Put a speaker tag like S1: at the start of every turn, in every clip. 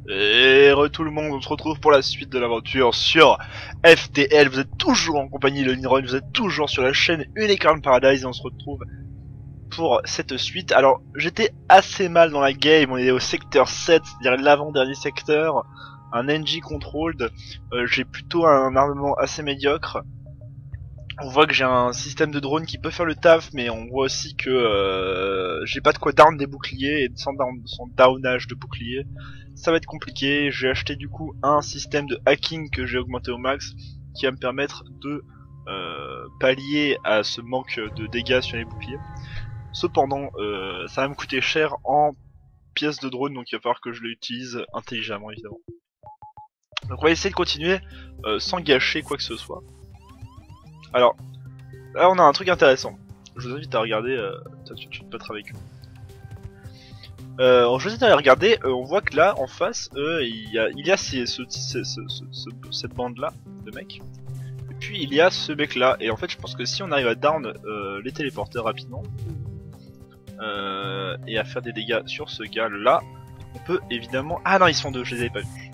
S1: Et tout le monde, on se retrouve pour la suite de l'aventure sur FTL. Vous êtes toujours en compagnie de Linron, vous êtes toujours sur la chaîne Unicorn Paradise et on se retrouve pour cette suite. Alors, j'étais assez mal dans la game, on est au secteur 7, c'est-à-dire l'avant-dernier secteur, un NG controlled. J'ai plutôt un armement assez médiocre. On voit que j'ai un système de drone qui peut faire le taf, mais on voit aussi que j'ai pas de quoi down des boucliers, et sans downage de boucliers, ça va être compliqué. J'ai acheté du coup un système de hacking que j'ai augmenté au max, qui va me permettre de pallier à ce manque de dégâts sur les boucliers. Cependant, ça va me coûter cher en pièces de drone, donc il va falloir que je l'utilise intelligemment évidemment. Donc on va essayer de continuer sans gâcher quoi que ce soit. Alors, là on a un truc intéressant. Je vous invite à regarder, tu te battras avec eux. Je vous invite à regarder, on voit que là en face, il y a cette bande là de mecs. Et puis il y a ce mec là. Et en fait je pense que si on arrive à down les téléporteurs rapidement, et à faire des dégâts sur ce gars là, on peut évidemment... Ah non, ils sont deux, je les avais pas vus.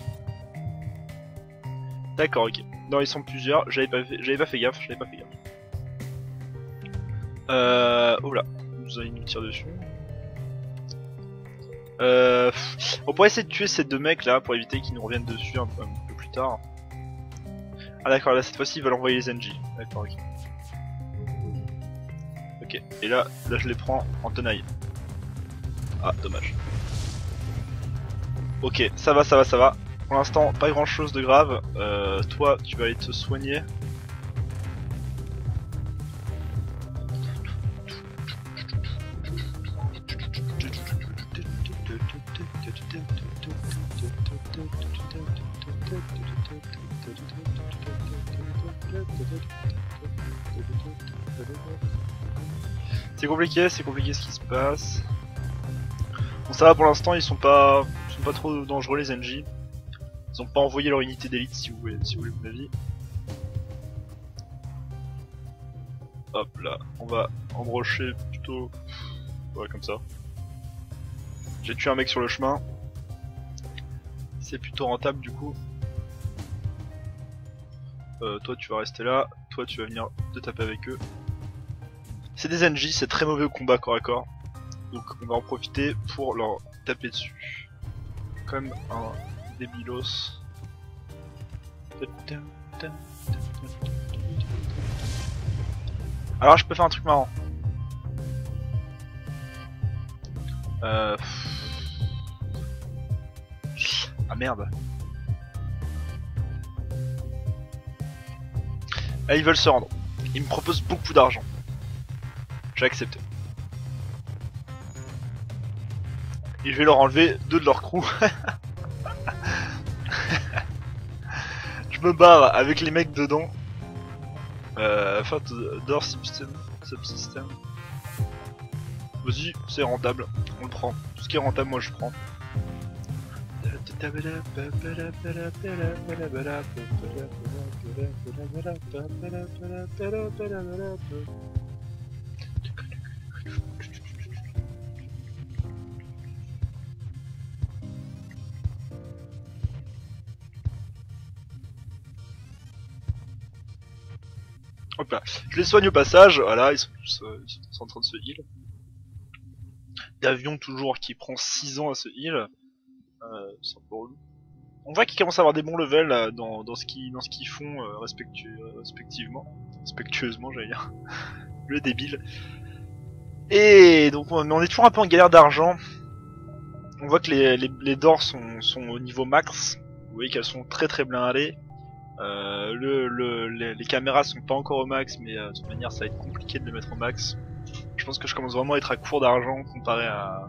S1: D'accord, ok. Non, ils sont plusieurs, j'avais pas fait gaffe, oh là, il nous tire dessus. On pourrait essayer de tuer ces deux mecs là pour éviter qu'ils nous reviennent dessus un peu plus tard. Ah d'accord, là cette fois-ci ils veulent envoyer les NG. D'accord, ok. Ok, et là je les prends en tenaille. Ah, dommage. Ok, ça va. Pour l'instant, pas grand chose de grave. Toi, tu vas aller te soigner. C'est compliqué ce qui se passe. Bon, ça va pour l'instant, ils sont pas trop dangereux les NJ. Ils ont pas envoyé leur unité d'élite si vous voulez mon avis. Hop là, on va embrocher plutôt. Ouais, comme ça. J'ai tué un mec sur le chemin. C'est plutôt rentable du coup. Toi tu vas rester là, toi tu vas venir te taper avec eux. C'est des NJ, c'est très mauvais au combat corps à corps. Donc on va en profiter pour leur taper dessus. Comme un débilos. Alors je peux faire un truc marrant. Ah merde. Là ils veulent se rendre. Ils me proposent beaucoup d'argent. J'ai accepté. Et je vais leur enlever deux de leur crew. Je me barre avec les mecs dedans. Enfin, door subsystem. Vas-y, c'est rentable. On le prend. Tout ce qui est rentable, moi je prends. Hop là. Je les soigne au passage, voilà, ils sont tous en train de se heal. D'avion toujours qui prend 6 ans à se heal. C'est un peu relou. On voit qu'ils commencent à avoir des bons levels dans ce qu'ils font respectivement. Respectueusement j'allais dire. Le débile. Et donc on est toujours un peu en galère d'argent. On voit que les doors sont au niveau max. Vous voyez qu'elles sont très blindées. Les caméras sont pas encore au max, mais de toute manière ça va être compliqué de les mettre au max. Je pense que je commence vraiment à être à court d'argent comparé à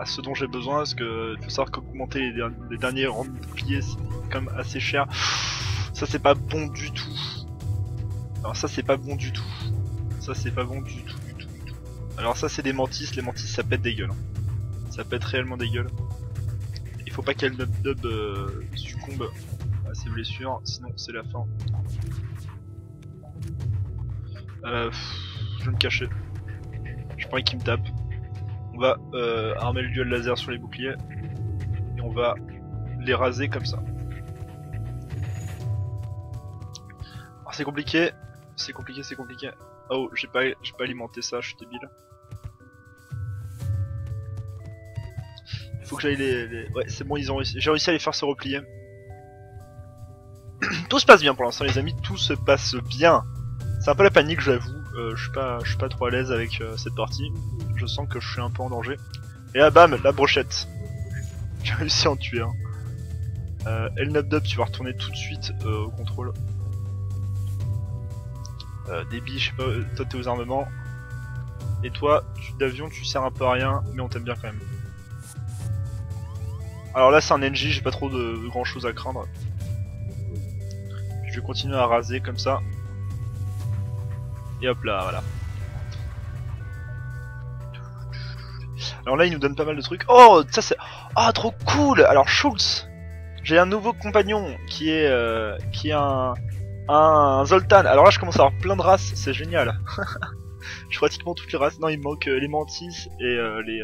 S1: ce dont j'ai besoin, parce que faut savoir qu'augmenter les derniers rangs de boucliers c'est quand même assez cher. Ça c'est pas bon du tout. Alors ça c'est pas bon du tout. Ça c'est pas bon du tout. Alors ça c'est des mantis, les mantis ça pète des gueules. Ça pète réellement des gueules. Il faut pas qu'elle dub succombe à ses blessures, sinon c'est la fin. Je vais me cacher. Je parie qu'il me tape. On va armer le duel laser sur les boucliers. Et on va les raser comme ça. Alors c'est compliqué, c'est compliqué, c'est compliqué. Oh, j'ai pas alimenté ça, je suis débile. Il faut que j'aille les... Ouais, c'est bon, ils ont réussi. J'ai réussi à les faire se replier. Tout se passe bien pour l'instant, les amis, tout se passe bien. C'est un peu la panique, j'avoue. Je suis pas trop à l'aise avec cette partie. Je sens que je suis un peu en danger. Et là, bam, la brochette. J'ai réussi à en tuer un. Elnabdub, tu vas retourner tout de suite au contrôle. Déby, je sais pas, toi t'es aux armements. Et toi, d'avion, tu sers un peu à rien, mais on t'aime bien quand même. Alors là, c'est un NJ, j'ai pas trop de grand chose à craindre. Je vais continuer à raser comme ça. Et hop là, voilà. Alors là, il nous donne pas mal de trucs. Oh, ça c'est... Ah, trop cool. Alors, Schultz. J'ai un nouveau compagnon qui est un Zoltan. Alors là, je commence à avoir plein de races, c'est génial. Je suis pratiquement toutes les races. Non, il me manque les Mantis et les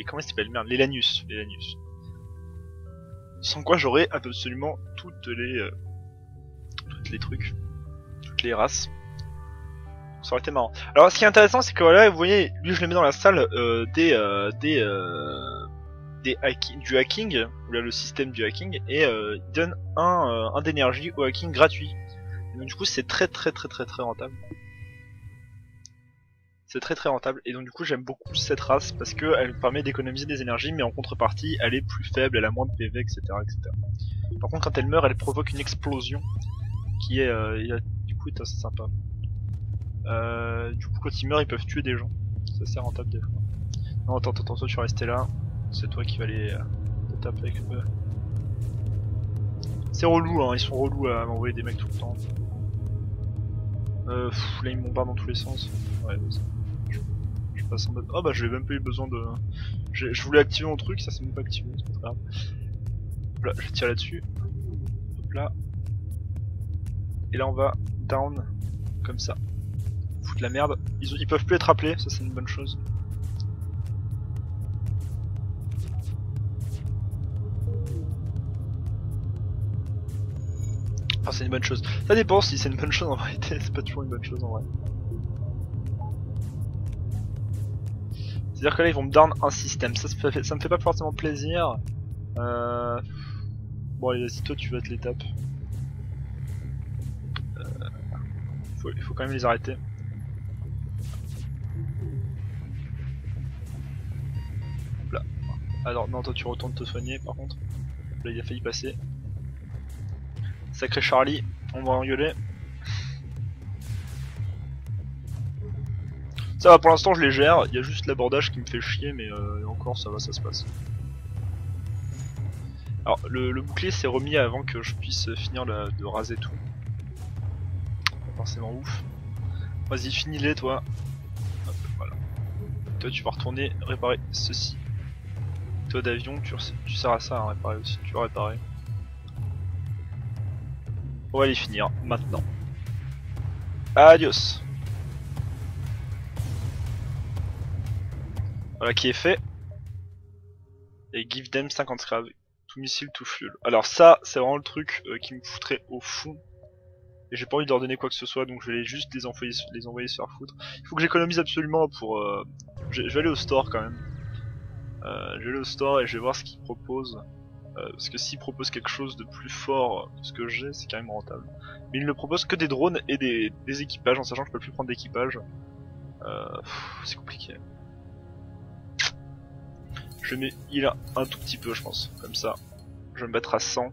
S1: comment ils s'appellent, merde, les Lanius. Sans quoi j'aurais absolument toutes les trucs, toutes les races. Ça aurait été marrant. Alors ce qui est intéressant, c'est que voilà, vous voyez, lui je le mets dans la salle du hacking, où là le système du hacking, et il donne un d'énergie au hacking gratuit. Et donc du coup c'est très rentable. C'est très rentable, et donc du coup j'aime beaucoup cette race parce que elle permet d'économiser des énergies, mais en contrepartie elle est plus faible, elle a moins de PV, etc. Par contre quand elle meurt, elle provoque une explosion qui est du coup est assez sympa. Du coup quand ils meurent ils peuvent tuer des gens, c'est assez rentable des fois. Non attends, toi tu vas rester là, c'est toi qui vas aller te taper avec eux. C'est relou hein, ils sont relous à m'envoyer des mecs tout le temps. Là ils me bombardent dans tous les sens. Ouais, je passe en mode... Oh bah j'ai même pas eu besoin de... Je voulais activer mon truc, ça s'est même pas activé, c'est pas très grave. Là, je tire là-dessus. Hop là. Et là on va down, comme ça. Foutre la merde. Ils peuvent plus être appelés, ça c'est une bonne chose. Enfin c'est une bonne chose. Ça dépend si c'est une bonne chose en vérité, c'est pas toujours une bonne chose en vrai. C'est-à-dire que là ils vont me down un système, ça me fait pas forcément plaisir. Bon allez vas-y toi tu vas te les taper. Il faut quand même les arrêter. Hop là. Alors non toi tu retournes te soigner par contre. Là il a failli passer. Sacré Charlie, on va engueuler. Ça va pour l'instant je les gère, il y a juste l'abordage qui me fait chier mais encore ça va, ça se passe. Alors le bouclier s'est remis avant que je puisse finir de raser tout. Pas forcément ouf. Vas-y finis-les toi. Hop, voilà. Toi tu vas retourner réparer ceci. Toi d'avion tu sers à ça à réparer aussi, tu vas réparer. On va les finir maintenant. Adios. Voilà qui est fait. Et give them 50 scrap. Tout missile, tout fuel. Alors ça, c'est vraiment le truc qui me foutrait au fond. Et j'ai pas envie d'ordonner quoi que ce soit, donc je vais juste les envoyer se faire foutre. Il faut que j'économise absolument pour... Je vais aller au store quand même. Je vais aller au store et je vais voir ce qu'ils proposent. Parce que s'ils proposent quelque chose de plus fort que ce que j'ai, c'est quand même rentable. Mais ils ne proposent que des drones et des équipages, en sachant que je peux plus prendre d'équipage. C'est compliqué. Je mets il a un tout petit peu je pense, comme ça. Je vais me mettre à 100.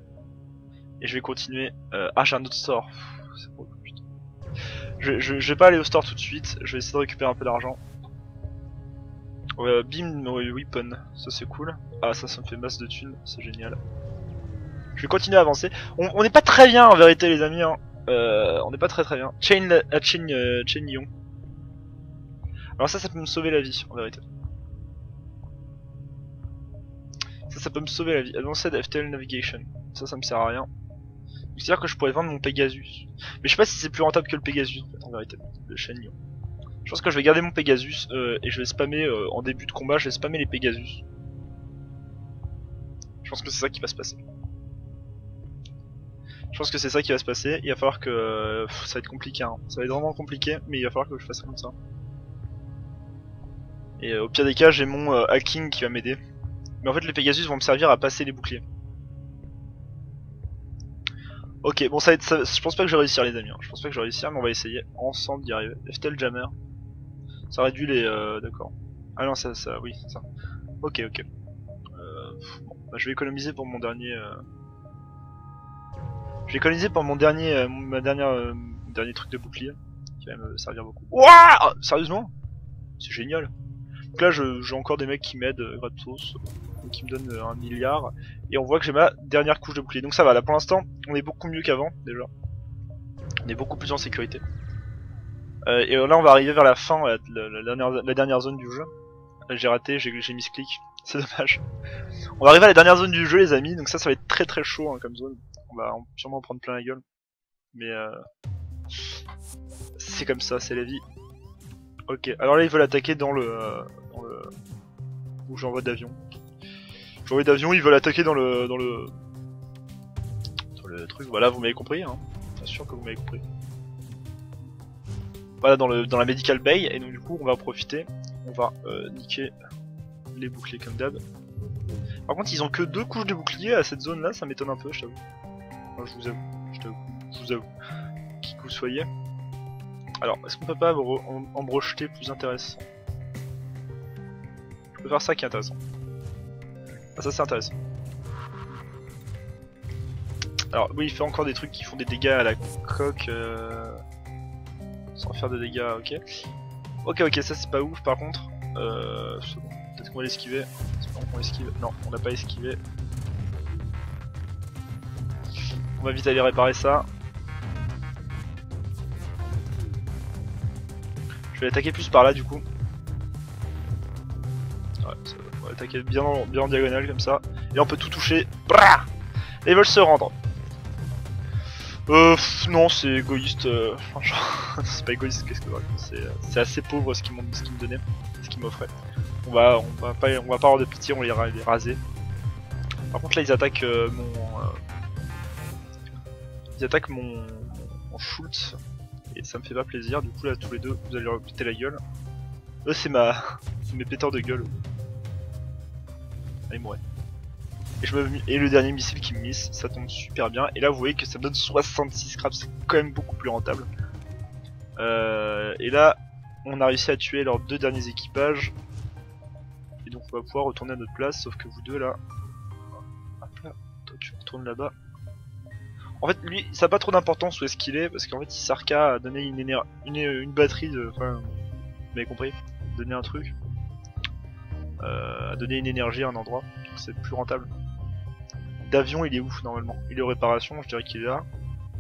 S1: Et je vais continuer. Ah j'ai un autre store. C'est trop putain. Je vais pas aller au store tout de suite, je vais essayer de récupérer un peu d'argent. Beam weapon, ça c'est cool. Ah ça me fait masse de thunes, c'est génial. Je vais continuer à avancer. On n'est pas très bien en vérité les amis. Hein. On n'est pas très bien. Chain Ion. Alors ça peut me sauver la vie en vérité. Ça peut me sauver la vie. Advanced FTL Navigation. Ça me sert à rien. C'est à dire que je pourrais vendre mon Pegasus. Mais je sais pas si c'est plus rentable que le Pegasus en vérité. Le Chaignon. Je pense que je vais garder mon Pegasus et je vais spammer en début de combat, je vais spammer les Pegasus. Je pense que c'est ça qui va se passer. Je pense que c'est ça qui va se passer. Il va falloir que... ça va être compliqué, hein. Ça va être vraiment compliqué, mais il va falloir que je fasse ça comme ça. Et au pire des cas, j'ai mon hacking qui va m'aider. Mais en fait, les Pegasus vont me servir à passer les boucliers. Ok, bon, ça va être... je pense pas que je vais réussir, les amis. Hein. Je pense pas que je vais réussir, mais on va essayer ensemble d'y arriver. Eftel Jammer. Ça réduit les... d'accord. Ah non, ça... oui, c'est ça. Ok, ok. Bon, bah, je vais économiser pour mon dernier... Je vais économiser pour mon dernier... dernier truc de bouclier. Qui va me servir beaucoup. Wouah, sérieusement? C'est génial. Donc là, j'ai encore des mecs qui m'aident gratos, qui me donnent 1 milliard, et on voit que j'ai ma dernière couche de bouclier. Donc ça va, là pour l'instant, on est beaucoup mieux qu'avant, déjà. On est beaucoup plus en sécurité. Et là, on va arriver vers la fin, la dernière zone du jeu. J'ai raté, j'ai mis ce clic, c'est dommage. On va arriver à la dernière zone du jeu, les amis, donc ça va être très très chaud hein, comme zone. On va sûrement en prendre plein la gueule. Mais c'est comme ça, c'est la vie. Ok, alors là ils veulent attaquer dans le où j'envoie d'avion. J'envoie d'avion, ils veulent attaquer dans le truc. Voilà, vous m'avez compris, hein. Bien sûr que vous m'avez compris. Voilà, dans la medical bay, et donc du coup on va en profiter. On va niquer les boucliers comme d'hab. Par contre, ils ont que 2 couches de boucliers à cette zone-là, ça m'étonne un peu, je t'avoue. Enfin, je vous avoue, qui que vous soyez. Alors, est-ce qu'on peut pas en brojeter plus intéressant? Je peux faire ça qui est intéressant. Ah, ça c'est intéressant. Alors, oui, il fait encore des trucs qui font des dégâts à la coque. Sans faire de dégâts, ok. Ok, ça c'est pas ouf par contre. C'est bon. Peut-être qu'on va l'esquiver. C'est bon, on esquive. Non, on n'a pas esquivé. On va vite aller réparer ça. Je vais attaquer plus par là du coup. Ouais, on va attaquer bien en diagonale comme ça. Et on peut tout toucher. Brrr, et ils veulent se rendre. Non, c'est égoïste. C'est pas égoïste, qu'est-ce que c'est assez pauvre ce qu'ils me donnaient, ce qu'ils m'offraient. On va pas avoir de pitié, on les raser. Par contre là ils attaquent mon Schultz. Et ça me fait pas plaisir, du coup là tous les deux vous allez leur péter la gueule. Eux c'est mes péteurs de gueule. Ah, ils mourraient. Et le dernier missile qui me miss, ça tombe super bien. Et là vous voyez que ça me donne 66 scraps, c'est quand même beaucoup plus rentable. Et là on a réussi à tuer leurs 2 derniers équipages. Et donc on va pouvoir retourner à notre place, sauf que vous deux là... Hop là, toi tu retournes là-bas. En fait, lui, ça n'a pas trop d'importance où est-ce qu'il est, parce qu'en fait, si Sarka a donné une batterie de... Enfin, vous m'avez compris, donner un truc, a donné une énergie à un endroit, donc c'est plus rentable. D'avion, il est ouf normalement. Il est aux réparations, je dirais qu'il est là,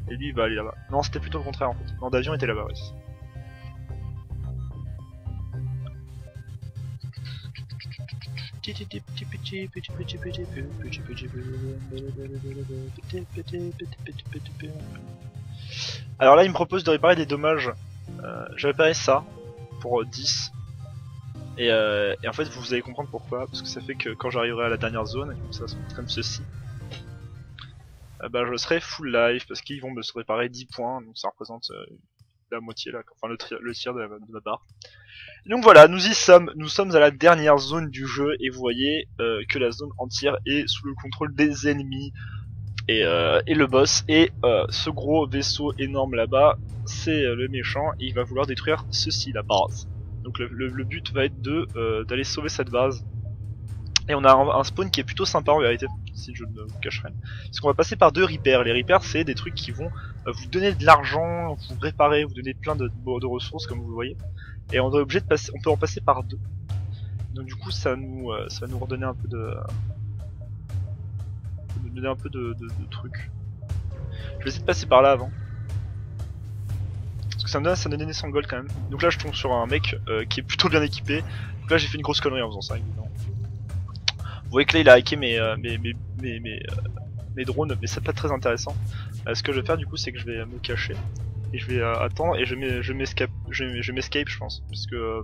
S1: et lui, il va aller là-bas. Non, c'était plutôt le contraire en fait. Non, d'avion était là-bas, oui. Alors là il me propose de réparer des dommages. Je vais réparer ça pour 10. Et en fait vous allez comprendre pourquoi. Parce que ça fait que quand j'arriverai à la dernière zone, comme ceci, bah je serai full life parce qu'ils vont me réparer 10 points. Donc ça représente la moitié là, enfin le tiers de ma barre. Donc voilà, nous sommes à la dernière zone du jeu et vous voyez que la zone entière est sous le contrôle des ennemis et le boss et ce gros vaisseau énorme là-bas, c'est le méchant et il va vouloir détruire ceci, la base. Donc le but va être d'aller sauver cette base. Et on a un spawn qui est plutôt sympa en vérité, si je ne vous cache rien. Parce qu'on va passer par 2 repairs. Les repairs c'est des trucs qui vont vous donner de l'argent, vous réparer, vous donner plein de ressources comme vous le voyez. Et on est obligé de passer, on peut en passer par 2. Donc du coup ça va nous redonner un peu de... donner un peu de trucs. Je vais essayer de passer par là avant. Parce que ça me donne des 100 gold quand même. Donc là je tombe sur un mec qui est plutôt bien équipé. Donc là j'ai fait une grosse connerie en faisant ça évidemment. Vous voyez que là il a hacké mes drones, mais c'est pas très intéressant. Ce que je vais faire du coup c'est que je vais me cacher. et je vais attendre et je m'escape je pense parce que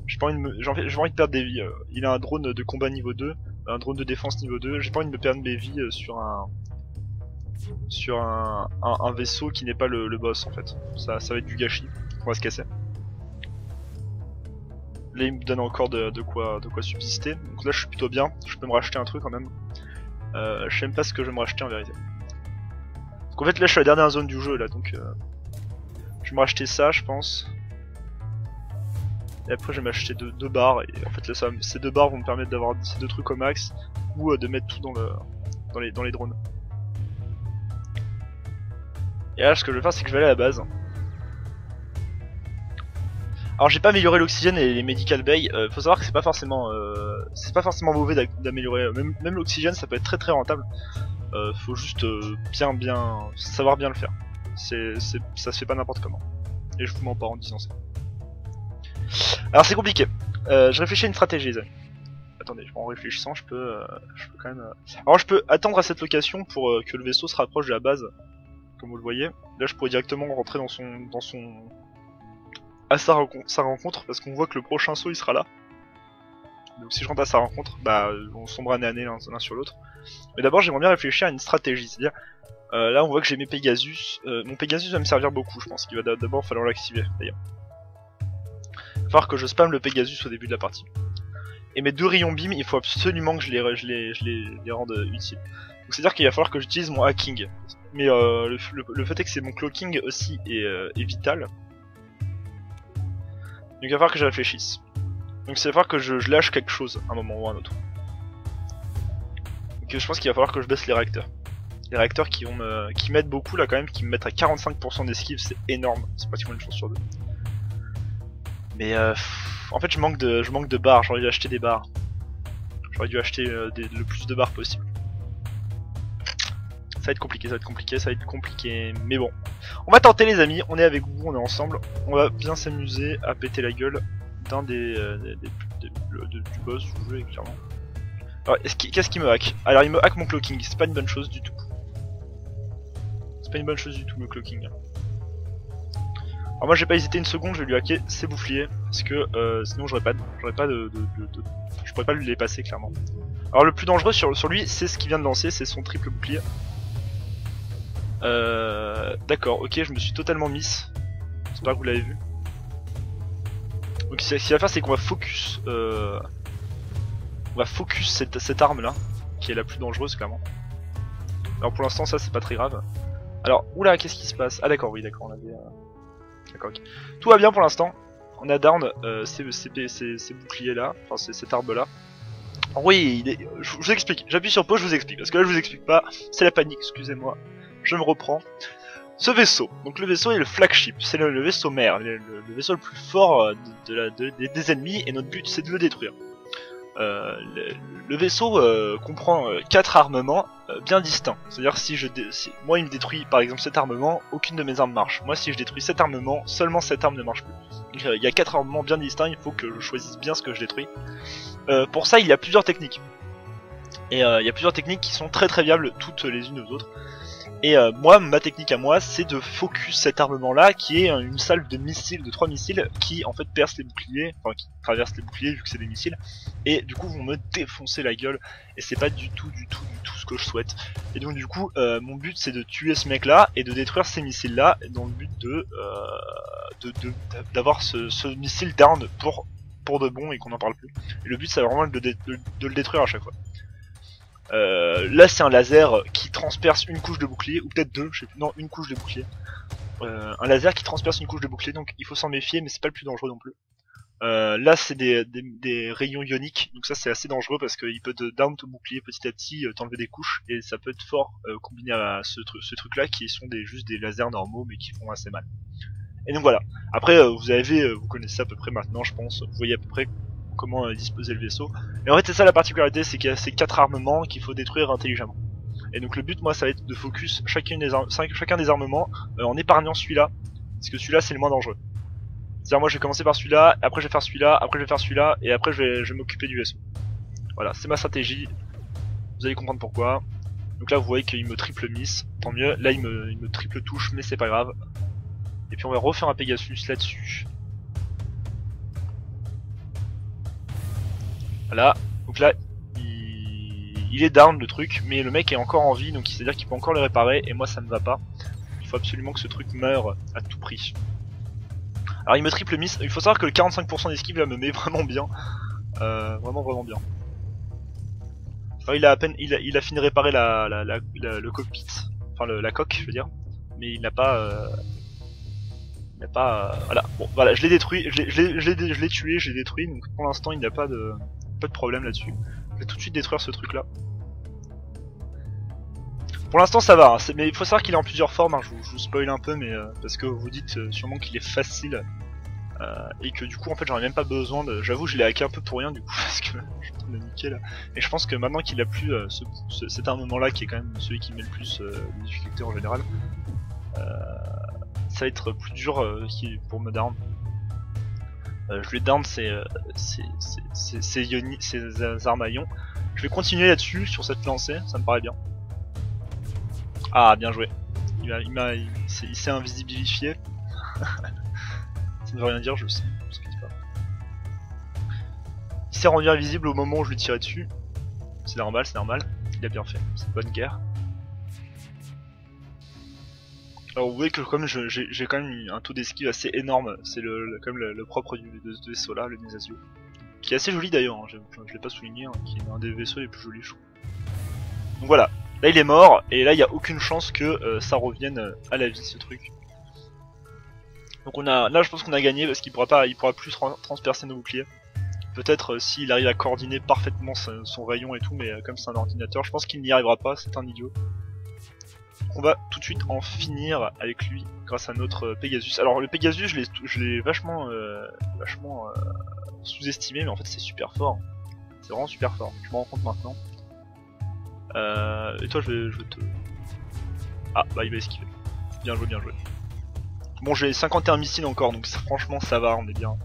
S1: j'ai pas envie de j'ai envie de perdre des vies. Il a un drone de combat niveau 2, un drone de défense niveau 2, j'ai pas envie de me perdre mes vies sur un vaisseau qui n'est pas le boss en fait. Ça va être du gâchis, on va se casser. Là il me donne encore de quoi subsister, donc là je suis plutôt bien, je peux me racheter un truc quand même. Je sais même pas ce que je vais me racheter en vérité. Donc en fait là je suis à la dernière zone du jeu là, donc je vais me racheter ça je pense. Et après je vais m'acheter deux barres, et en fait là ces 2 barres vont me permettre d'avoir ces 2 trucs au max, ou de mettre tout dans les drones. Et là ce que je vais faire c'est que je vais aller à la base. Alors j'ai pas amélioré l'oxygène et les medical bay, faut savoir que c'est pas forcément mauvais d'améliorer, même l'oxygène ça peut être très rentable. Faut juste savoir bien le faire. Ça se fait pas n'importe comment. Et je vous mens pas en disant ça. Alors c'est compliqué, je réfléchis à une stratégie les amis. Attendez, en réfléchissant je peux quand même... Alors je peux attendre à cette location pour que le vaisseau se rapproche de la base, comme vous le voyez. Là je pourrais directement rentrer à sa rencontre, parce qu'on voit que le prochain saut il sera là. Donc si je rentre à sa rencontre, bah on sombra nez à nez l'un sur l'autre. Mais d'abord j'aimerais bien réfléchir à une stratégie, c'est-à-dire là on voit que j'ai mes Pegasus, mon Pegasus va me servir beaucoup, je pense qu'il va d'abord falloir l'activer d'ailleurs. Il va falloir que je spamme le Pegasus au début de la partie. Et mes 2 rayons beam, il faut absolument que je les rende utiles. Donc c'est-à-dire qu'il va falloir que j'utilise mon hacking. Mais le fait est que c'est mon cloaking aussi est vital. Donc il va falloir que je réfléchisse. Donc il va falloir que je lâche quelque chose à un moment ou à un autre. Donc je pense qu'il va falloir que je baisse les réacteurs. Les réacteurs qui m'aident beaucoup là quand même, qui me mettent à 45% d'esquive, c'est énorme, c'est pratiquement une chance sur 2. Mais en fait je manque de barres, j'aurais dû acheter des barres. J'aurais dû acheter le plus de barres possible. Ça va être compliqué, mais bon. On va tenter les amis, on est avec vous, on est ensemble. On va bien s'amuser à péter la gueule d'un du boss du jeu clairement. Alors qu'est-ce qui me hack? Alors il me hack mon cloaking, c'est pas une bonne chose du tout. C'est pas une bonne chose du tout le cloaking. Alors moi j'ai pas hésité une seconde, je vais lui hacker ses boucliers, parce que sinon je pourrais pas lui les passer clairement. Alors le plus dangereux sur lui c'est ce qu'il vient de lancer, c'est son triple bouclier. D'accord, ok, je me suis totalement miss. J'espère que vous l'avez vu. Donc ce qu'il va faire c'est qu'on va focus cette arme là, qui est la plus dangereuse clairement. Alors pour l'instant ça c'est pas très grave. Alors, oula, qu'est-ce qui se passe? Ah d'accord, oui d'accord, on avait... D'accord, ok. Tout va bien pour l'instant. On a down ces boucliers là, enfin cette arbre là. Oui, je vous explique, j'appuie sur pause, je vous explique, parce que là je vous explique pas, c'est la panique, excusez-moi. Je me reprends. Ce vaisseau, donc le vaisseau est le flagship, c'est le vaisseau mère, le vaisseau le plus fort des ennemis, et notre but c'est de le détruire. Le vaisseau comprend 4 armements bien distincts. C'est-à-dire si moi il me détruit par exemple cet armement, aucune de mes armes marche. Moi si je détruis cet armement, seulement cette arme ne marche plus. Donc il y a 4 armements bien distincts, il faut que je choisisse bien ce que je détruis. Pour ça il y a plusieurs techniques. Et il y a plusieurs techniques qui sont très viables toutes les unes aux autres. Et moi, ma technique à moi, c'est de focus cet armement là, qui est une salve de missiles, de 3 missiles, qui en fait percent les boucliers, enfin qui traversent les boucliers vu que c'est des missiles, et du coup vont me défoncer la gueule, et c'est pas du tout ce que je souhaite. Et donc du coup, mon but c'est de tuer ce mec là, et de détruire ces missiles là, dans le but d'avoir ce missile down pour de bon et qu'on n'en parle plus. Et le but c'est vraiment de le détruire à chaque fois. Là c'est un laser qui transperce une couche de bouclier, ou peut-être deux, je sais plus, non une couche de bouclier. Un laser qui transperce une couche de bouclier, donc il faut s'en méfier, mais c'est pas le plus dangereux non plus. Là c'est des rayons ioniques, donc ça c'est assez dangereux parce qu'il peut te down ton bouclier petit à petit, t'enlever des couches, et ça peut être fort combiné à ce truc là qui sont juste des lasers normaux mais qui font assez mal. Et donc voilà, après vous connaissez à peu près maintenant je pense, vous voyez à peu près comment disposer le vaisseau. Et en fait c'est ça la particularité, c'est qu'il y a ces 4 armements qu'il faut détruire intelligemment. Et donc le but moi ça va être de focus chacun des armements en épargnant celui-là, parce que celui-là c'est le moins dangereux. C'est-à-dire moi je vais commencer par celui-là, après je vais faire celui-là, après je vais faire celui-là, et après je vais m'occuper du vaisseau. Voilà, c'est ma stratégie, vous allez comprendre pourquoi. Donc là vous voyez qu'il me triple miss, tant mieux, là il me triple touche mais c'est pas grave. Et puis on va refaire un Pegasus là-dessus. Voilà, donc là il est down le truc, mais le mec est encore en vie, donc c'est-à-dire qu'il peut encore le réparer, et moi ça me va pas. Il faut absolument que ce truc meure à tout prix. Alors il me triple miss, il faut savoir que le 45% d'esquive là me met vraiment bien. Vraiment bien. Alors, il a fini de réparer le cockpit, enfin la coque je veux dire, mais il n'a pas... voilà, bon voilà, je l'ai détruit, je l'ai tué, je l'ai détruit, donc pour l'instant il n'y a pas de problème là-dessus. Je vais tout de suite détruire ce truc là. Pour l'instant ça va, hein, mais il faut savoir qu'il est en plusieurs formes, hein, je vous spoil un peu, mais parce que vous dites sûrement qu'il est facile, et que du coup en fait j'en ai même pas besoin de... J'avoue je l'ai hacké un peu pour rien du coup, parce que je suis en train de niquer là. Et je pense que maintenant qu'il a plus cet armement là qui est quand même celui qui met le plus de difficulté en général, ça va être plus dur pour me down. Je lui down ses armes à ion. Je vais continuer là-dessus, sur cette lancée, ça me paraît bien. Ah, bien joué. Il s'est invisibilifié. Ça ne veut rien dire, je sais. Pas. Il s'est rendu invisible au moment où je lui tirais dessus. C'est normal, il a bien fait, c'est une bonne guerre. Alors vous voyez que comme j'ai quand même un taux d'esquive assez énorme, c'est comme le propre de ce vaisseau là, le Nesasio. Qui est assez joli d'ailleurs, hein, je l'ai pas souligné, hein, qui est un des vaisseaux les plus jolis je trouve. Donc voilà, là il est mort, et là il n'y a aucune chance que ça revienne à la vie ce truc. Donc là je pense qu'on a gagné parce qu'il pourra plus transpercer nos boucliers. Peut-être s'il arrive à coordonner parfaitement son rayon et tout, mais comme c'est un ordinateur, je pense qu'il n'y arrivera pas, c'est un idiot. On va tout de suite en finir avec lui grâce à notre Pegasus. Alors le Pegasus je l'ai vachement sous-estimé, mais en fait c'est super fort. C'est vraiment super fort, je m'en rends compte maintenant. Et toi je vais te... Ah bah il va esquiver. Bien joué, bien joué. Bon j'ai 51 missiles encore, donc franchement ça va, on est bien.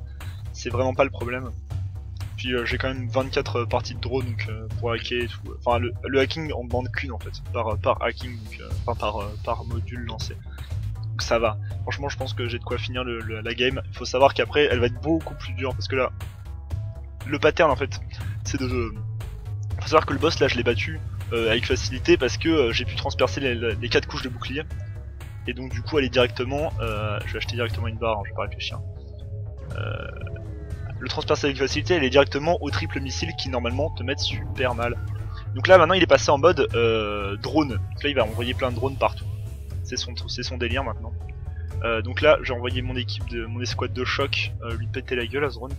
S1: C'est vraiment pas le problème. Puis j'ai quand même 24 parties de drone donc pour hacker et tout. Enfin le hacking on demande qu'une en fait, par hacking, donc, enfin par module lancé. Donc ça va. Franchement je pense que j'ai de quoi finir la game. Il faut savoir qu'après elle va être beaucoup plus dure parce que là, le pattern en fait, c'est de... Faut savoir que le boss là je l'ai battu avec facilité parce que j'ai pu transpercer les 4 couches de bouclier. Et donc du coup aller directement, je vais acheter directement une barre, hein, je vais pas réfléchir. Le transpercer avec facilité, elle est directement au triple missile qui normalement te mettent super mal. Donc là maintenant il est passé en mode drone. Donc là il va envoyer plein de drones partout. C'est son délire maintenant. Donc là j'ai envoyé mon escouade de choc lui péter la gueule à ce drone.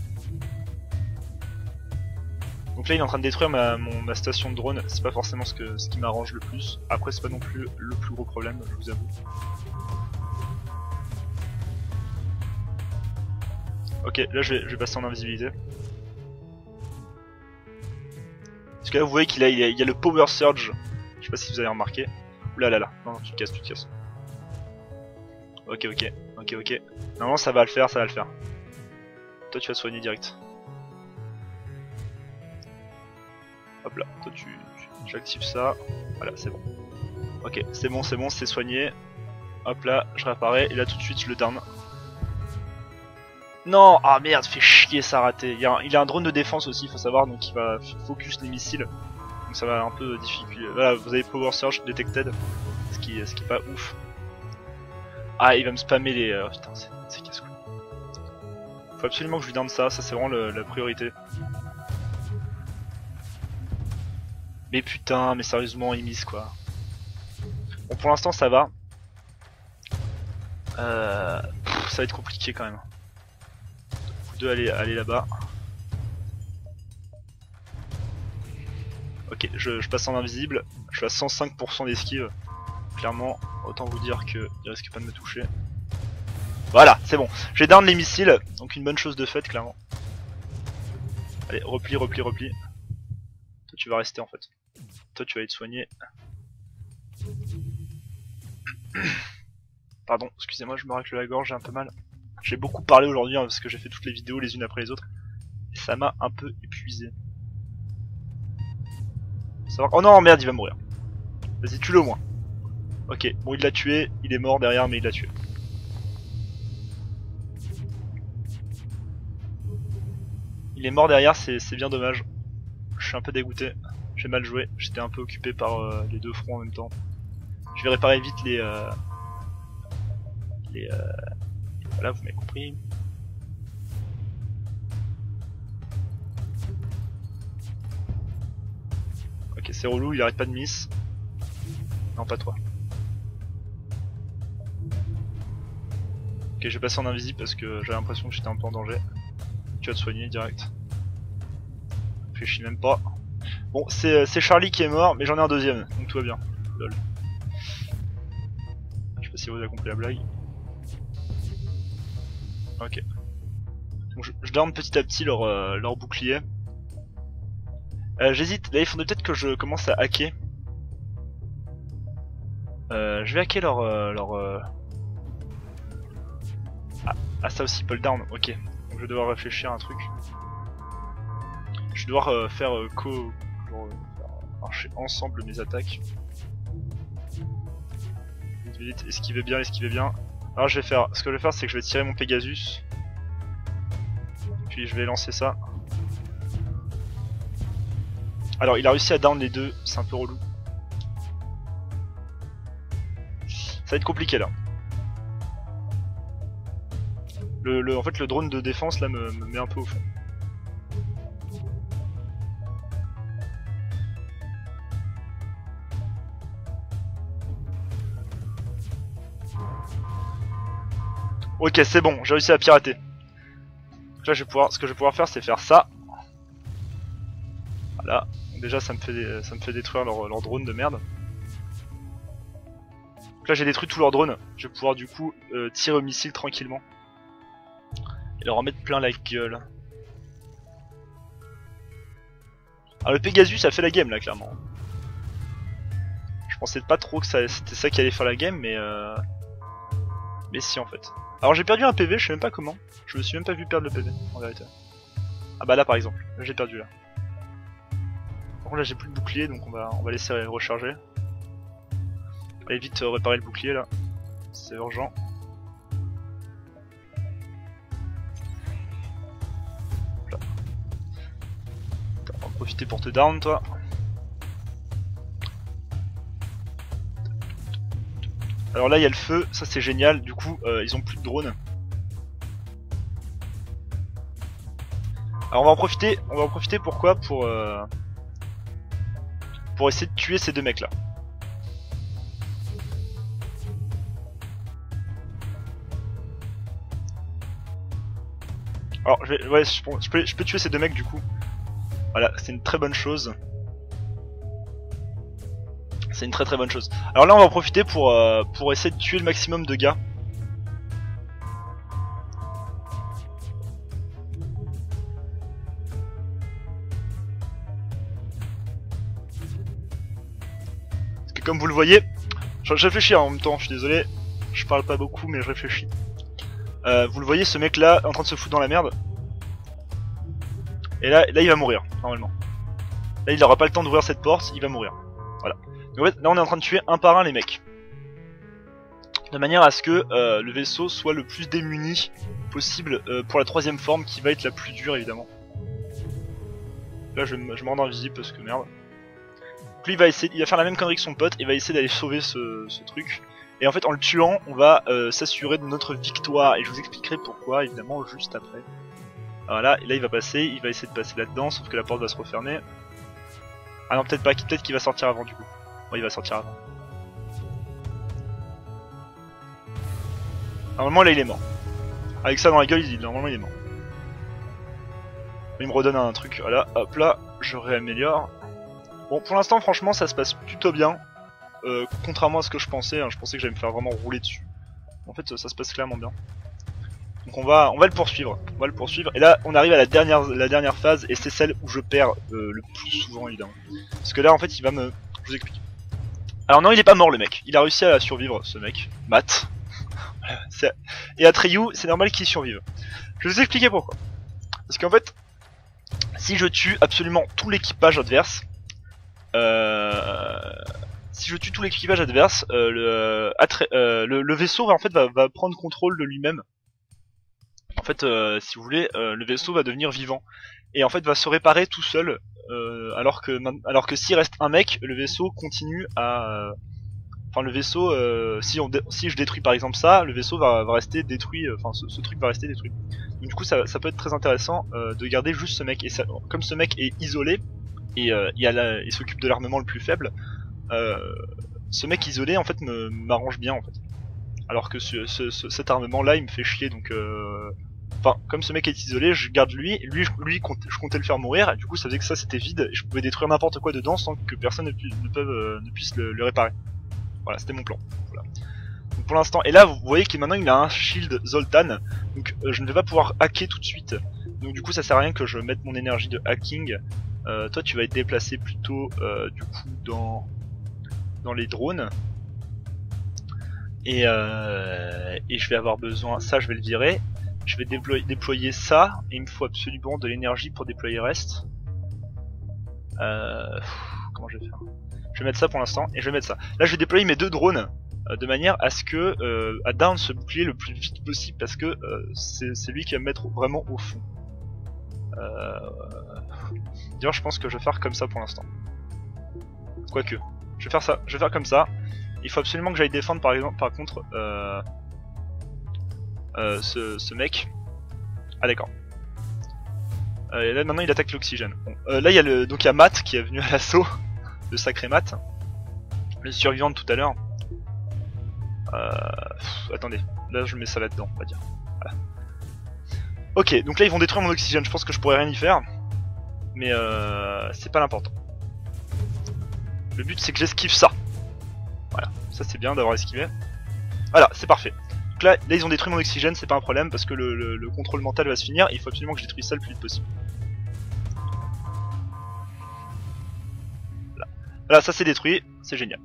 S1: Donc là il est en train de détruire ma station de drone. C'est pas forcément ce qui m'arrange le plus. Après c'est pas non plus le plus gros problème, je vous avoue. Ok, là je vais passer en invisibilité. Parce que là vous voyez qu'il y a le power surge. Je sais pas si vous avez remarqué. Oula là là, non tu te casses. Ok. Normalement ça va le faire, Toi tu vas soigner direct. Hop là, toi tu actives ça. Voilà, c'est bon. Ok, c'est bon, c'est soigné. Hop là, je réapparais et là tout de suite je le down. Non, ah merde, fait chier, ça a raté. Il a un drone de défense aussi, faut savoir, donc il va focus les missiles. Donc ça va un peu difficile. Voilà, vous avez Power Surge Detected, ce qui est pas ouf. Ah, il va me spammer les... putain, c'est casse-couille. Faut absolument que je lui donne ça, c'est vraiment la priorité. Mais putain, mais sérieusement, il mise quoi. Bon, pour l'instant ça va. Ça va être compliqué quand même. Aller là-bas. Ok, je passe en invisible. Je suis à 105% d'esquive. Clairement, autant vous dire qu'il risque pas de me toucher. Voilà, c'est bon. J'ai down les missiles, donc une bonne chose de faite, clairement. Allez, repli. Toi, tu vas rester en fait. Toi, tu vas être soigné. Pardon, excusez-moi, je me racle la gorge, j'ai un peu mal. J'ai beaucoup parlé aujourd'hui hein, parce que j'ai fait toutes les vidéos les unes après les autres. Et ça m'a un peu épuisé. Oh non, merde, il va mourir. Vas-y, tue-le au moins. Ok, bon, il l'a tué, il est mort derrière, mais il l'a tué. Il est mort derrière, c'est bien dommage. Je suis un peu dégoûté. J'ai mal joué. J'étais un peu occupé par les deux fronts en même temps. Je vais réparer vite les voilà, vous m'avez compris. Ok, c'est relou, il arrête pas de miss. Non, pas toi. Ok, j'ai passé en invisible parce que j'avais l'impression que j'étais un peu en danger. Tu vas te soigner direct. Réfléchis même pas. Bon, c'est Charlie qui est mort, mais j'en ai un deuxième, donc tout va bien. Lol. Je sais pas si vous avez compris la blague. Ok. Donc je down petit à petit leur bouclier. J'hésite, là il faudrait peut-être que je commence à hacker. Je vais hacker Ah ça aussi, pull down, ok. Donc je vais devoir réfléchir à un truc. Je vais devoir faire marcher ensemble mes attaques. Vite, esquivez bien, esquivez bien. Alors ce que je vais faire c'est que je vais tirer mon Pegasus. Puis je vais lancer ça. Alors il a réussi à down les deux, c'est un peu relou. Ça va être compliqué là. En fait le drone de défense là me met un peu au fond. Ok, c'est bon, j'ai réussi à pirater. Donc là, ce que je vais pouvoir faire, c'est faire ça. Voilà. Donc déjà, ça me fait détruire leur drone de merde. Donc là, j'ai détruit tous leurs drones. Je vais pouvoir du coup tirer au missile tranquillement et leur en mettre plein la gueule. Alors le Pegasus a fait la game là, clairement. Je pensais pas trop que c'était ça qui allait faire la game, mais si en fait. Alors j'ai perdu un PV, je sais même pas comment. Je me suis même pas vu perdre le PV en vérité. Ah bah là par exemple, là j'ai perdu là. Par contre là j'ai plus de bouclier donc on va laisser recharger. Allez vite réparer le bouclier là, c'est urgent. Là. On va en profiter pour te down toi. Alors là il y a le feu, ça c'est génial, du coup ils ont plus de drones. Alors on va en profiter pourquoi pour essayer de tuer ces deux mecs là. Alors je peux tuer ces deux mecs du coup. Voilà, c'est une très bonne chose. C'est une très bonne chose. Alors là on va en profiter pour essayer de tuer le maximum de gars. Parce que comme vous le voyez, je réfléchis en même temps, je suis désolé. Je parle pas beaucoup mais je réfléchis. Vous le voyez, ce mec là est en train de se foutre dans la merde. Et là il va mourir, normalement. Là il aura pas le temps d'ouvrir cette porte, il va mourir. Voilà. Donc en fait, là on est en train de tuer un par un les mecs. De manière à ce que le vaisseau soit le plus démuni possible pour la troisième forme qui va être la plus dure évidemment. Là je me rends invisible parce que merde. Donc lui il va faire la même connerie que son pote, il va essayer d'aller sauver ce truc. Et en fait en le tuant on va s'assurer de notre victoire et je vous expliquerai pourquoi évidemment juste après. Voilà, et là il va essayer de passer là-dedans sauf que la porte va se refermer. Ah non peut-être pas, peut-être qu'il va sortir avant du coup. Ouais, il va sortir avant. Normalement là il est mort. Avec ça dans la gueule, normalement il est mort. Il me redonne un truc, voilà, hop là, je réaméliore. Bon pour l'instant franchement ça se passe plutôt bien. Contrairement à ce que je pensais, hein, je pensais que j'allais me faire vraiment rouler dessus. En fait ça se passe clairement bien. Donc on va le poursuivre. Et là on arrive à la dernière phase et c'est celle où je perds le plus souvent évidemment. Parce que là en fait il va me... Je vous explique. Alors non il est pas mort le mec, il a réussi à survivre ce mec, Matt. Et Atreyu c'est normal qu'il survive. Je vais vous expliquer pourquoi. Parce qu'en fait, si je tue absolument tout l'équipage adverse, le vaisseau en fait va prendre contrôle de lui-même. en fait, si vous voulez, le vaisseau va devenir vivant. Et en fait va se réparer tout seul, alors que s'il reste un mec, le vaisseau continue à... Enfin le vaisseau, si je détruis par exemple ça, le vaisseau va rester détruit, enfin ce truc va rester détruit. Donc du coup ça peut être très intéressant de garder juste ce mec. Et ça, comme ce mec est isolé, et il s'occupe de l'armement le plus faible, ce mec isolé en fait m'arrange bien en fait. Alors que cet armement là il me fait chier, donc enfin comme ce mec est isolé, je garde lui je comptais le faire mourir, et du coup ça faisait que ça c'était vide, et je pouvais détruire n'importe quoi dedans sans que personne ne puisse le réparer. Voilà, c'était mon plan. Voilà. Donc pour l'instant, et là vous voyez que maintenant il a un shield Zoltan, donc je ne vais pas pouvoir hacker tout de suite. Donc du coup ça sert à rien que je mette mon énergie de hacking. Toi tu vas être déplacé plutôt du coup dans les drones. Et je vais avoir besoin, ça je vais le virer. Je vais déployer ça, et il me faut absolument de l'énergie pour déployer le reste. Comment je vais faire? Je vais mettre ça pour l'instant, et je vais mettre ça. Là je vais déployer mes deux drones, de manière à ce que à down ce bouclier le plus vite possible, parce que c'est lui qui va me mettre vraiment au fond. D'ailleurs je pense que je vais faire comme ça pour l'instant. Quoique, je vais faire ça, je vais faire comme ça. Il faut absolument que j'aille défendre par contre ce mec. Ah d'accord. Et là maintenant il attaque l'oxygène. Bon, là il y a donc il y a Matt qui est venu à l'assaut, le sacré Matt, le survivant de tout à l'heure. Attendez, là je mets ça là-dedans, on va dire. Voilà. Ok, donc là ils vont détruire mon oxygène, je pense que je pourrais rien y faire, mais c'est pas l'important. Le but c'est que j'esquive ça. Voilà, ça c'est bien d'avoir esquivé. Voilà, c'est parfait. Donc là ils ont détruit mon oxygène, c'est pas un problème parce que le contrôle mental va se finir, il faut absolument que je détruise ça le plus vite possible. Voilà, ça c'est détruit, c'est génial.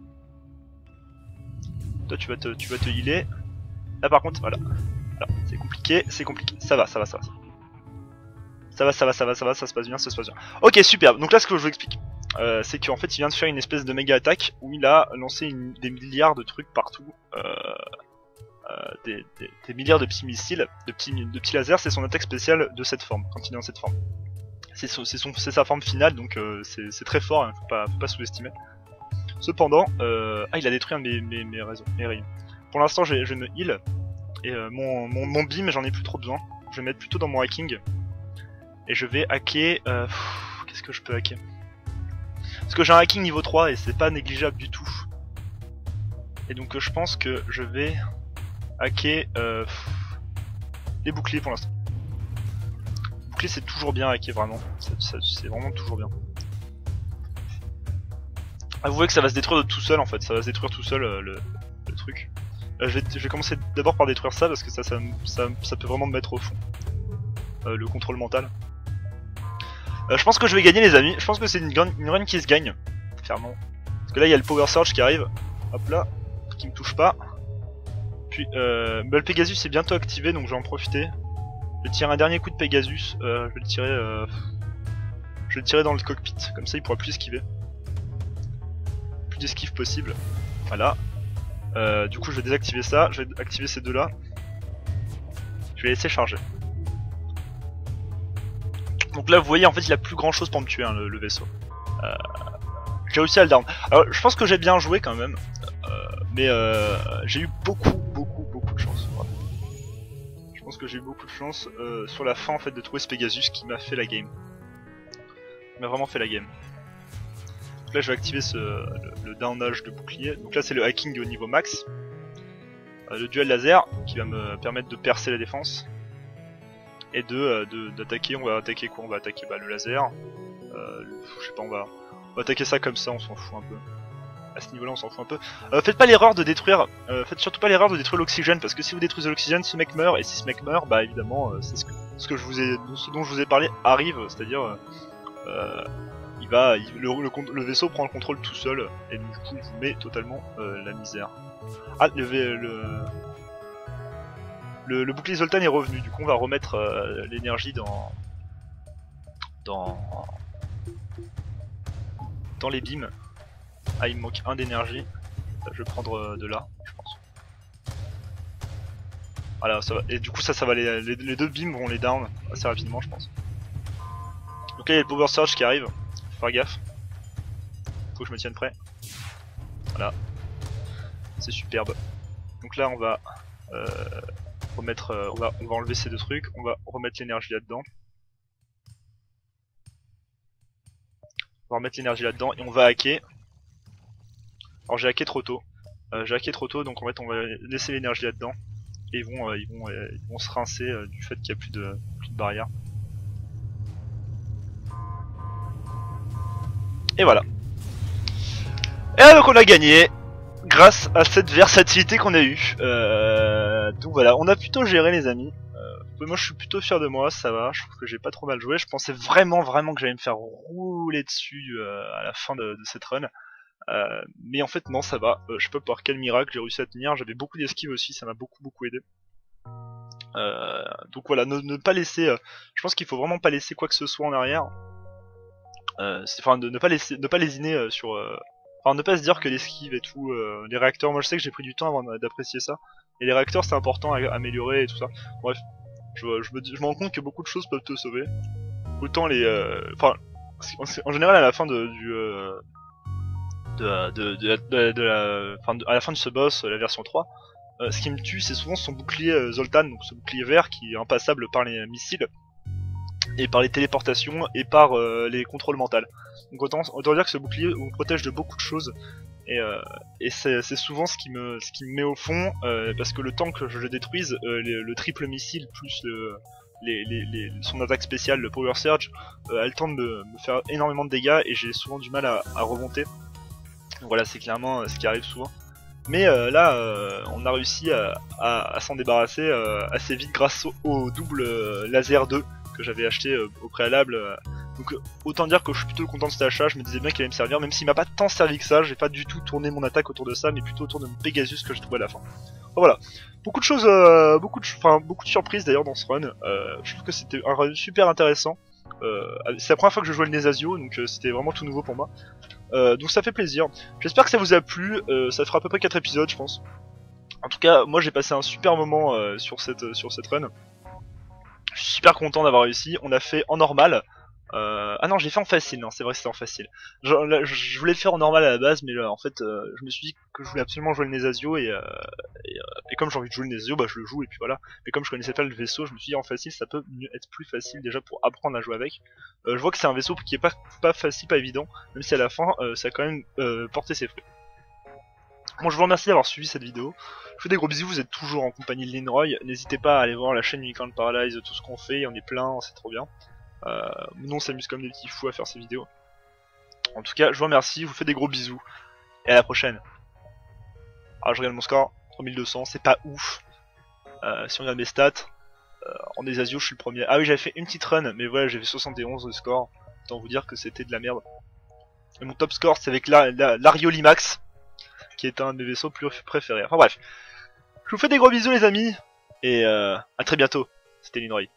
S1: Toi tu vas te healer. Là par contre, voilà, c'est compliqué, ça va, ça se passe bien, ça se passe bien. Ok, superbe. Donc là ce que je vous explique, c'est qu'en fait il vient de faire une espèce de méga attaque où il a lancé des milliards de trucs partout, des milliards de petits missiles, de petits lasers. C'est son attaque spéciale de cette forme, quand il est dans cette forme. C'est sa forme finale, donc c'est très fort, hein, faut pas sous-estimer. Cependant, il a détruit un de mes rayons. Pour l'instant je me heal, et mon beam j'en ai plus trop besoin. Je vais mettre plutôt dans mon hacking, et je vais hacker, qu'est-ce que je peux hacker? Parce que j'ai un hacking niveau 3 et c'est pas négligeable du tout. Et donc je pense que je vais hacker les boucliers pour l'instant. Les boucliers c'est toujours bien hacker, vraiment. C'est vraiment toujours bien. Ah, vous voyez que ça va se détruire de tout seul en fait, ça va se détruire tout seul le truc. Je vais commencer d'abord par détruire ça parce que ça peut vraiment me mettre au fond. Le contrôle mental. Je pense que je vais gagner les amis, je pense que c'est une run qui se gagne, clairement. Parce que là il y a le Power Surge qui arrive, hop là, qui me touche pas. Puis le Pegasus est bientôt activé donc je vais en profiter. Je vais tirer un dernier coup de Pegasus, je vais le tirer dans le cockpit, comme ça il pourra plus esquiver. Plus d'esquive possible, voilà. Du coup je vais désactiver ça, je vais activer ces deux là. Je vais laisser charger. Donc là vous voyez en fait il a plus grand chose pour me tuer hein, le vaisseau. J'ai réussi à le down. Alors je pense que j'ai bien joué quand même, mais j'ai eu beaucoup de chance. Voilà. Je pense que j'ai eu beaucoup de chance sur la fin en fait de trouver ce Pegasus qui m'a fait la game. Il m'a vraiment fait la game. Donc là je vais activer le downage de bouclier. Donc là c'est le hacking au niveau max. Le duel laser qui va me permettre de percer la défense. Et d'attaquer, on va attaquer quoi? On va attaquer le laser. Je sais pas, on va attaquer ça comme ça, on s'en fout un peu. À ce niveau là on s'en fout un peu. Faites pas l'erreur de détruire, faites surtout pas l'erreur de détruire l'oxygène, parce que si vous détruisez l'oxygène, ce mec meurt, et si ce mec meurt, bah évidemment c'est ce dont je vous ai parlé arrive, c'est-à-dire le vaisseau prend le contrôle tout seul, et donc du coup il vous met totalement la misère. Ah, le bouclier Zoltan est revenu, du coup on va remettre l'énergie dans les beams. Ah il me manque un d'énergie, je vais prendre de là je pense. Voilà, ça va. Et du coup ça va les deux beams vont les down assez rapidement je pense. Donc là il y a le power surge qui arrive, faut faire gaffe. Faut que je me tienne prêt. Voilà. C'est superbe. Donc là on va remettre, on va enlever ces deux trucs, on va remettre l'énergie là-dedans. On va remettre l'énergie là-dedans et on va hacker. Alors j'ai hacké trop tôt. Donc en fait on va laisser l'énergie là-dedans. Et ils vont se rincer du fait qu'il n'y a plus de barrière. Et voilà. Et donc on a gagné grâce à cette versatilité qu'on a eue. Donc voilà, on a plutôt géré les amis. Moi je suis plutôt fier de moi, ça va, je trouve que j'ai pas trop mal joué. Je pensais vraiment que j'allais me faire rouler dessus à la fin de cette run. Mais en fait non, ça va, je sais pas par quel miracle j'ai réussi à tenir, j'avais beaucoup d'esquive aussi, ça m'a beaucoup aidé. Donc voilà, ne pas laisser, je pense qu'il faut vraiment pas laisser quoi que ce soit en arrière. Enfin ne pas lésiner sur... Enfin ne pas se dire que l'esquive et tout, les réacteurs, moi je sais que j'ai pris du temps avant d'apprécier ça. Et les réacteurs c'est important à améliorer et tout ça. Bref, je me rends compte que beaucoup de choses peuvent te sauver. Autant les... Enfin, en général à la fin à la fin de ce boss, la version 3, ce qui me tue c'est souvent son bouclier Zoltan, donc ce bouclier vert qui est impassable par les missiles et par les téléportations et par les contrôles mentaux. Donc autant dire que ce bouclier me protège de beaucoup de choses et c'est souvent ce qui me met au fond parce que le temps que je le détruise, le triple missile plus son attaque spéciale, le Power Surge, a le temps de me faire énormément de dégâts et j'ai souvent du mal à remonter. Donc voilà, c'est clairement ce qui arrive souvent. Mais là, on a réussi à s'en débarrasser assez vite grâce au double laser 2 que j'avais acheté au préalable. Donc autant dire que je suis plutôt content de cet achat, je me disais bien qu'il allait me servir, même s'il m'a pas tant servi que ça, j'ai pas du tout tourné mon attaque autour de ça, mais plutôt autour de mon Pegasus que j'ai trouvé à la fin. Donc, voilà, beaucoup de choses, beaucoup de surprises d'ailleurs dans ce run. Je trouve que c'était un run super intéressant. C'est la première fois que je jouais le Nesasio, donc c'était vraiment tout nouveau pour moi. Donc ça fait plaisir. J'espère que ça vous a plu. Ça fera à peu près 4 épisodes, je pense. En tout cas, moi j'ai passé un super moment sur cette run. Je suis super content d'avoir réussi. On a fait en normal. Ah non, j'ai fait en facile. Non, c'est vrai que c'était en facile. Je voulais le faire en normal à la base, mais en fait, je me suis dit que je voulais absolument jouer le Nesasio et comme j'ai envie de jouer le Nesasio, bah je le joue et puis voilà. Mais comme je connaissais pas le vaisseau, je me suis dit en facile, ça peut être plus facile déjà pour apprendre à jouer avec. Je vois que c'est un vaisseau qui est pas facile, pas évident, même si à la fin, ça a quand même porté ses fruits. Bon, je vous remercie d'avoir suivi cette vidéo. Je vous fais des gros bisous, vous êtes toujours en compagnie de Linroy. N'hésitez pas à aller voir la chaîne Unicorn Paradise, tout ce qu'on fait, on est plein, c'est trop bien. Nous on s'amuse comme des petits fous à faire ces vidéos. En tout cas, je vous remercie, je vous fais des gros bisous. Et à la prochaine. Alors je regarde mon score, 3200, c'est pas ouf. Si on regarde mes stats, en Desasio je suis le premier. Ah oui, j'avais fait une petite run, mais voilà, j'ai fait 71 de score. Autant vous dire que c'était de la merde. Et mon top score c'est avec l'Ariolimax, qui est un de mes vaisseaux plus préférés. Enfin bref, je vous fais des gros bisous les amis, et à très bientôt. C'était Linroy.